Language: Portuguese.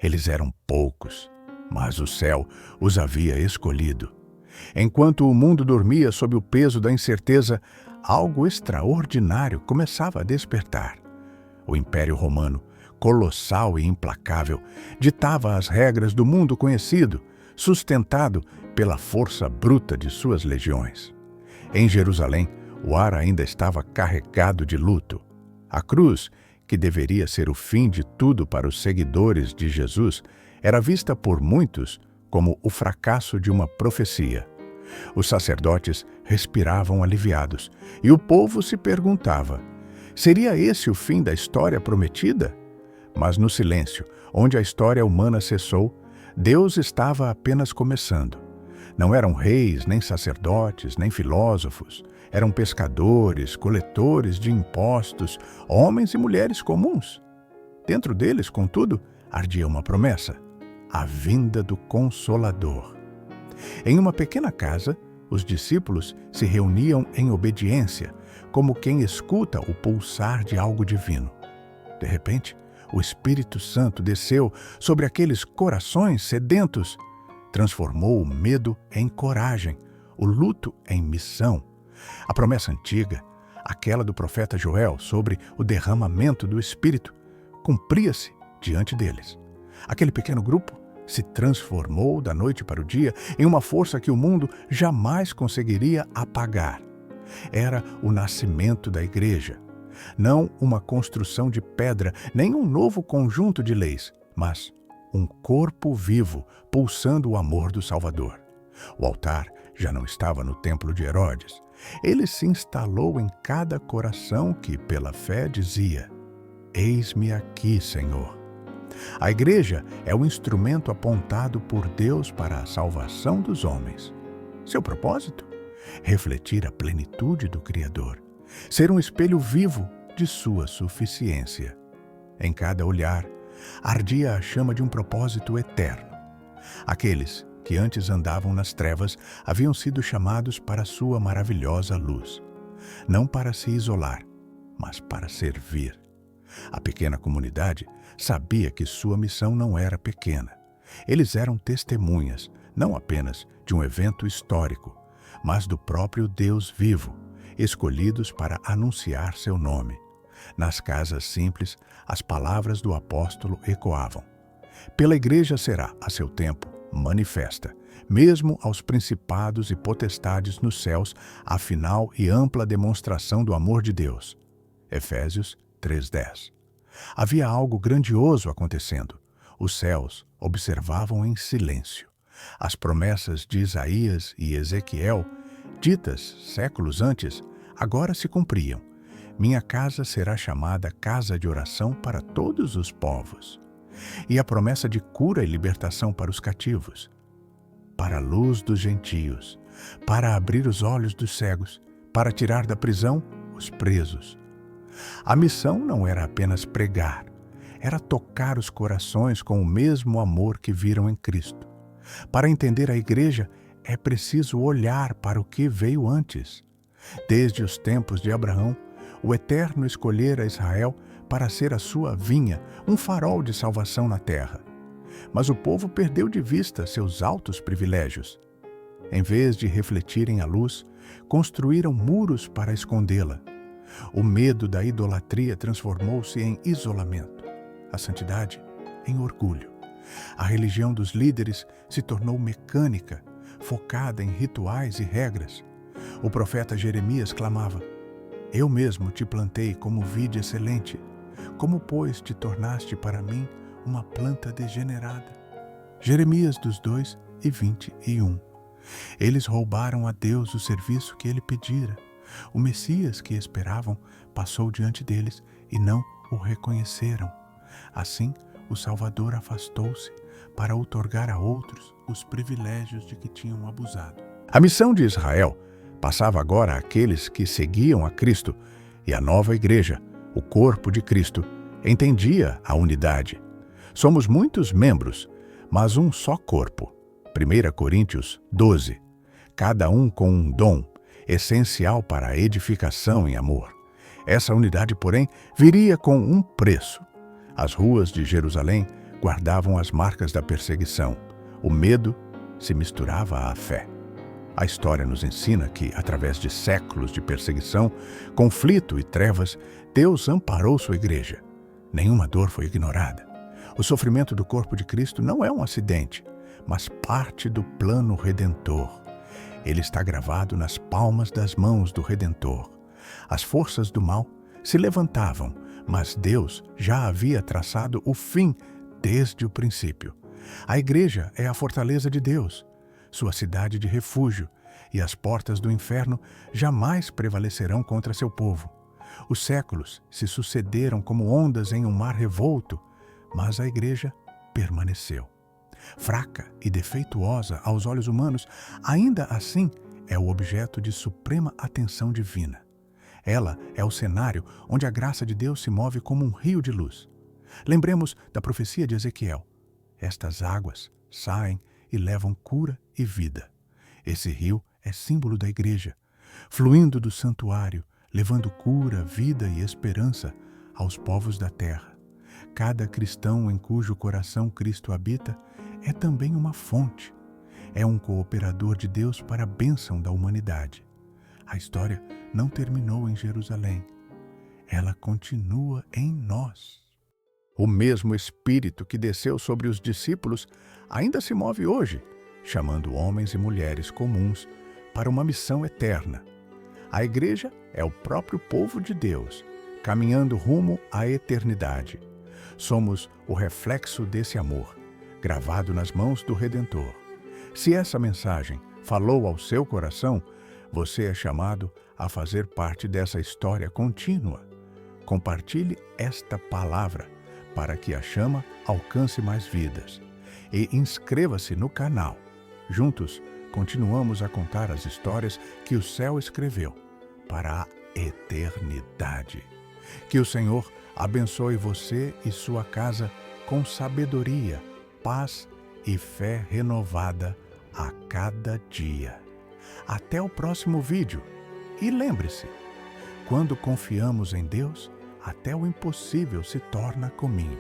Eles eram poucos, mas o céu os havia escolhido. Enquanto o mundo dormia sob o peso da incerteza, algo extraordinário começava a despertar. O Império Romano, colossal e implacável, ditava as regras do mundo conhecido, sustentado pela força bruta de suas legiões. Em Jerusalém, o ar ainda estava carregado de luto. A cruz, que deveria ser o fim de tudo para os seguidores de Jesus, era vista por muitos como o fracasso de uma profecia. Os sacerdotes respiravam aliviados e o povo se perguntava: seria esse o fim da história prometida? Mas no silêncio, onde a história humana cessou, Deus estava apenas começando. Não eram reis, nem sacerdotes, nem filósofos. Eram pescadores, coletores de impostos, homens e mulheres comuns. Dentro deles, contudo, ardia uma promessa: a vinda do Consolador. Em uma pequena casa, os discípulos se reuniam em obediência, como quem escuta o pulsar de algo divino. De repente, o Espírito Santo desceu sobre aqueles corações sedentos, transformou o medo em coragem, o luto em missão. A promessa antiga, aquela do profeta Joel sobre o derramamento do Espírito, cumpria-se diante deles. Aquele pequeno grupo se transformou da noite para o dia em uma força que o mundo jamais conseguiria apagar. Era o nascimento da igreja. Não uma construção de pedra, nem um novo conjunto de leis, mas um corpo vivo pulsando o amor do Salvador. O altar já não estava no templo de Herodes. Ele se instalou em cada coração que, pela fé, dizia: eis-me aqui, Senhor. A igreja é o instrumento apontado por Deus para a salvação dos homens. Seu propósito? Refletir a plenitude do Criador, ser um espelho vivo de sua suficiência. Em cada olhar, ardia a chama de um propósito eterno. Aqueles que antes andavam nas trevas haviam sido chamados para sua maravilhosa luz, não para se isolar, mas para servir. A pequena comunidade sabia que sua missão não era pequena. Eles eram testemunhas, não apenas de um evento histórico, mas do próprio Deus vivo, escolhidos para anunciar seu nome. Nas casas simples, as palavras do apóstolo ecoavam: pela igreja será, a seu tempo, manifesta, mesmo aos principados e potestades nos céus, a final e ampla demonstração do amor de Deus. Efésios 3:10. Havia algo grandioso acontecendo. Os céus observavam em silêncio. As promessas de Isaías e Ezequiel, ditas séculos antes, agora se cumpriam. Minha casa será chamada casa de oração para todos os povos. E a promessa de cura e libertação para os cativos, para a luz dos gentios, para abrir os olhos dos cegos, para tirar da prisão os presos. A missão não era apenas pregar, era tocar os corações com o mesmo amor que viram em Cristo. Para entender a igreja, é preciso olhar para o que veio antes. Desde os tempos de Abraão, o Eterno escolhera Israel para ser a sua vinha, um farol de salvação na terra. Mas o povo perdeu de vista seus altos privilégios. Em vez de refletirem a luz, construíram muros para escondê-la. O medo da idolatria transformou-se em isolamento, a santidade em orgulho. A religião dos líderes se tornou mecânica, focada em rituais e regras. O profeta Jeremias clamava: eu mesmo te plantei como vide excelente, como, pois, te tornaste para mim uma planta degenerada? Jeremias 2:20-21. Eles roubaram a Deus o serviço que ele pedira. O Messias que esperavam passou diante deles e não o reconheceram. Assim, o Salvador afastou-se para outorgar a outros os privilégios de que tinham abusado. A missão de Israel passava agora àqueles que seguiam a Cristo, e a nova igreja, o corpo de Cristo, entendia a unidade. Somos muitos membros, mas um só corpo. 1 Coríntios 12. Cada um com um dom, essencial para a edificação em amor. Essa unidade, porém, viria com um preço. As ruas de Jerusalém guardavam as marcas da perseguição. O medo se misturava à fé. A história nos ensina que, através de séculos de perseguição, conflito e trevas, Deus amparou sua igreja. Nenhuma dor foi ignorada. O sofrimento do corpo de Cristo não é um acidente, mas parte do plano redentor. Ele está gravado nas palmas das mãos do Redentor. As forças do mal se levantavam, mas Deus já havia traçado o fim desde o princípio. A igreja é a fortaleza de Deus, sua cidade de refúgio, e as portas do inferno jamais prevalecerão contra seu povo. Os séculos se sucederam como ondas em um mar revolto, mas a igreja permaneceu. Fraca e defeituosa aos olhos humanos, ainda assim é o objeto de suprema atenção divina. Ela é o cenário onde a graça de Deus se move como um rio de luz. Lembremos da profecia de Ezequiel. Estas águas saem e levam cura e vida. Esse rio é símbolo da igreja, fluindo do santuário, levando cura, vida e esperança aos povos da terra. Cada cristão em cujo coração Cristo habita é também uma fonte. É um cooperador de Deus para a bênção da humanidade. A história não terminou em Jerusalém. Ela continua em nós. O mesmo Espírito que desceu sobre os discípulos ainda se move hoje, chamando homens e mulheres comuns para uma missão eterna. A igreja é o próprio povo de Deus, caminhando rumo à eternidade. Somos o reflexo desse amor, gravado nas mãos do Redentor. Se essa mensagem falou ao seu coração, você é chamado a fazer parte dessa história contínua. Compartilhe esta palavra para que a chama alcance mais vidas. E inscreva-se no canal. Juntos, continuamos a contar as histórias que o céu escreveu para a eternidade. Que o Senhor abençoe você e sua casa com sabedoria, paz e fé renovada a cada dia. Até o próximo vídeo. E lembre-se, quando confiamos em Deus, até o impossível se torna cominho.